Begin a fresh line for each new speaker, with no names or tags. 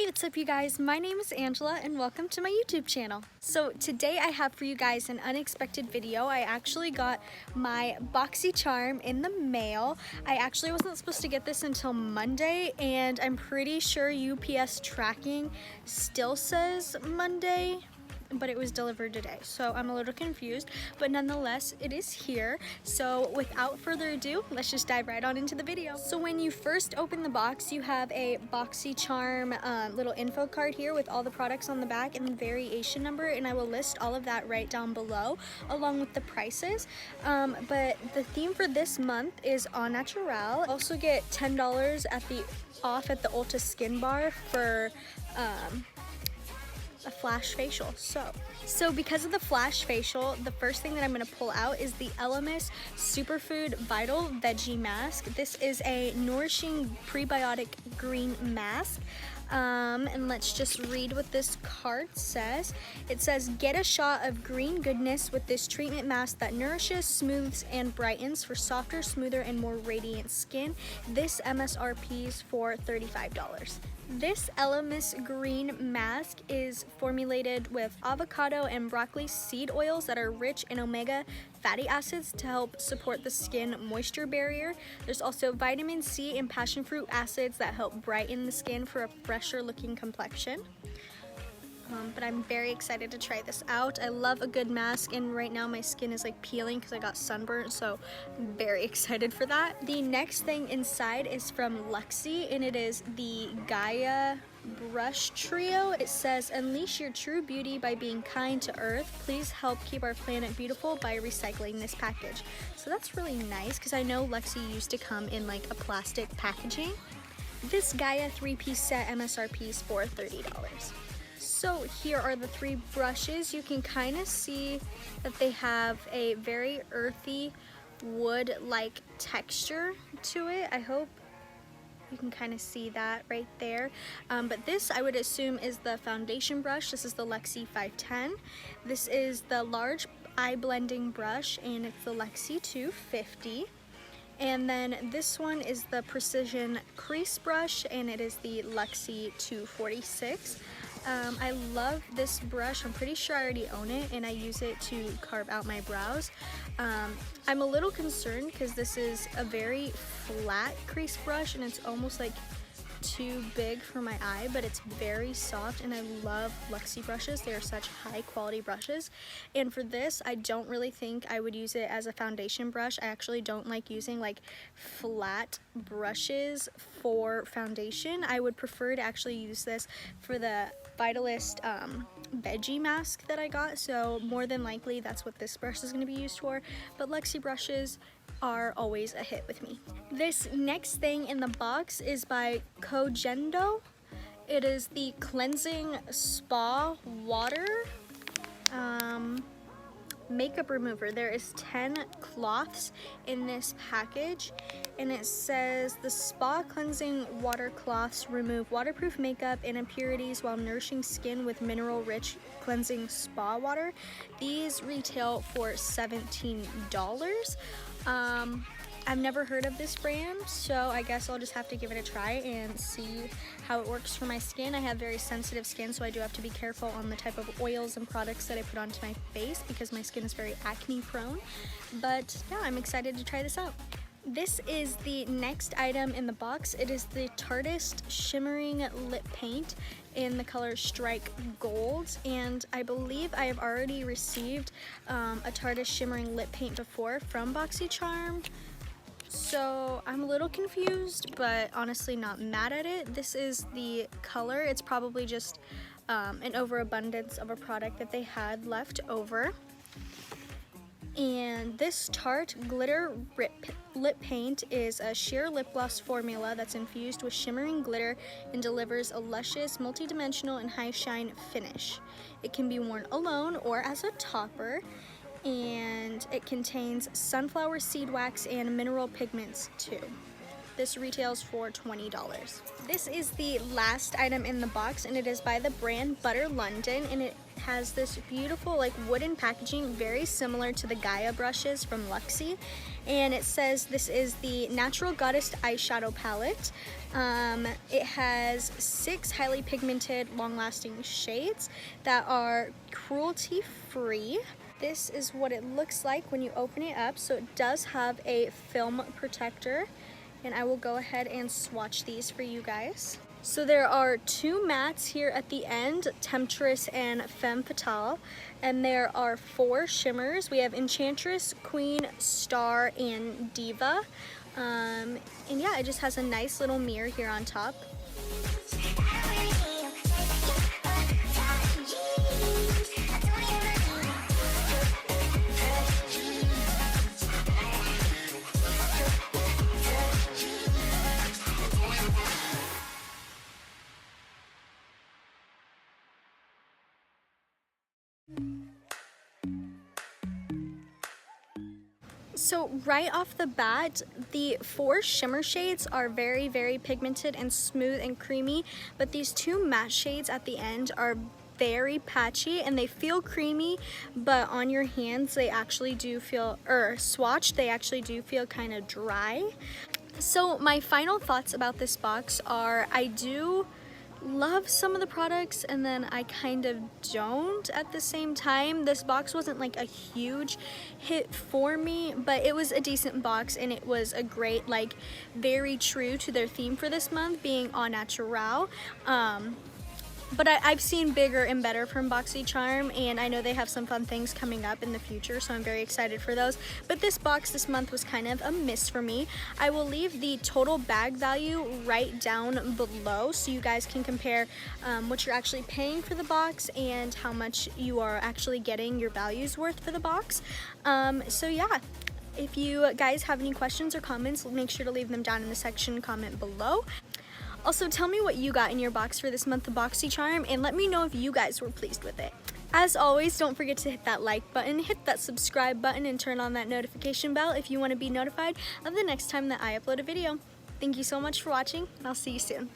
What's up you guys? My name is Angela and welcome to my YouTube channel. So today I have for you guys an unexpected video. I actually got my Boxycharm in the mail. I actually wasn't supposed to get this until Monday and I'm pretty sure UPS tracking still says Monday, but it was delivered today, so I'm a little confused, but nonetheless it is here. So without further ado, let's just dive right on into the video. So when you first open the box, you have a Boxycharm little info card here with all the products on the back and the variation number, and I will list all of that right down below along with the prices. But the theme for this month is au naturel. Also get $10 off at the Ulta Skin Bar for a flash facial. So because of the flash facial, the first thing that I'm going to pull out is the Elemis Superfood Vital Veggie Mask. This is a nourishing prebiotic green mask. And let's just read what this card says. It says, get a shot of green goodness with this treatment mask that nourishes, smooths, and brightens for softer, smoother, and more radiant skin. This MSRP's for $35. This Elemis green mask is formulated with avocado and broccoli seed oils that are rich in omega fatty acids to help support the skin moisture barrier. There's also vitamin C and passion fruit acids that help brighten the skin for a fresher looking complexion. But I'm very excited to try this out. I love a good mask, and right now my skin is like peeling because I got sunburnt, so I'm very excited for that. The next thing inside is from Luxy, and it is the Gaea brush trio. It says, unleash your true beauty by being kind to earth. Please help keep our planet beautiful by recycling this package. So that's really nice because I know Luxy used to come in like a plastic packaging. This Gaea 3-piece set MSRP is for $30. So here are the three brushes. You can kind of see that they have a very earthy wood-like texture to it. I hope you can kind of see that right there. But this, I would assume, is the foundation brush. This is the Luxy 510. This is the large eye blending brush, and it's the Luxy 250. And then this one is the precision crease brush, and it is the Luxy 246. I love this brush. I'm pretty sure I already own it, and I use it to carve out my brows. I'm a little concerned because this is a very flat crease brush and it's almost like too big for my eye, but it's very soft, and I love Luxy brushes. They are such high quality brushes, and for this I don't really think I would use it as a foundation brush. I actually don't like using like flat brushes for foundation. I would prefer to actually use this for the Vitalist Veggie mask that I got, so more than likely that's what this brush is going to be used for, but Luxy brushes are always a hit with me. This next thing in the box is by Kogendo. It is the cleansing spa water makeup remover. There is 10 cloths in this package, and it says the spa cleansing water cloths remove waterproof makeup and impurities while nourishing skin with mineral rich cleansing spa water. These retail for $17. I've never heard of this brand, so I guess I'll just have to give it a try and see how it works for my skin. I have very sensitive skin, so I do have to be careful on the type of oils and products that I put onto my face because my skin is very acne prone. But yeah, I'm excited to try this out. This is the next item in the box. It is the Tarteist Shimmering Lip Paint in the color Strike Gold, and I believe I have already received a Tarteist Shimmering Lip Paint before from Boxycharm. So I'm a little confused, but honestly not mad at it. This is the color. It's probably just an overabundance of a product that they had left over. And this Tarte Glitter Lip Paint is a sheer lip gloss formula that's infused with shimmering glitter and delivers a luscious, multi-dimensional, and high shine finish. It can be worn alone or as a topper, and it contains sunflower seed wax and mineral pigments too. This retails for $20. This is the last item in the box, and it is by the brand Butter London, and it has this beautiful like wooden packaging, very similar to the Gaea brushes from Luxy. And it says this is the Natural Goddess eyeshadow palette. It has 6 highly pigmented, long-lasting shades that are cruelty-free. This is what it looks like when you open it up. So it does have a film protector, and I will go ahead and swatch these for you guys. So there are 2 mattes here at the end, Temptress and Femme Fatale, and there are 4 shimmers. We have Enchantress, Queen, Star, and Diva. And yeah, it just has a nice little mirror here on top. So right off the bat, the 4 shimmer shades are very, very pigmented and smooth and creamy, but these 2 matte shades at the end are very patchy and they feel creamy, but on your hands they actually do feel, or swatched, they actually do feel kind of dry. So my final thoughts about this box are, I do love some of the products and then I kind of don't at the same time. This box wasn't like a huge hit for me, but it was a decent box, and it was a great, like, very true to their theme for this month being au naturel. But I've seen bigger and better from Boxycharm, and I know they have some fun things coming up in the future, so I'm very excited for those. But this box this month was kind of a miss for me. I will leave the total bag value right down below so you guys can compare what you're actually paying for the box and how much you are actually getting your values worth for the box. So yeah. If you guys have any questions or comments, make sure to leave them down in the section comment below. Also, tell me what you got in your box for this month of Boxycharm, and let me know if you guys were pleased with it. As always, don't forget to hit that like button, hit that subscribe button, and turn on that notification bell if you want to be notified of the next time that I upload a video. Thank you so much for watching, and I'll see you soon.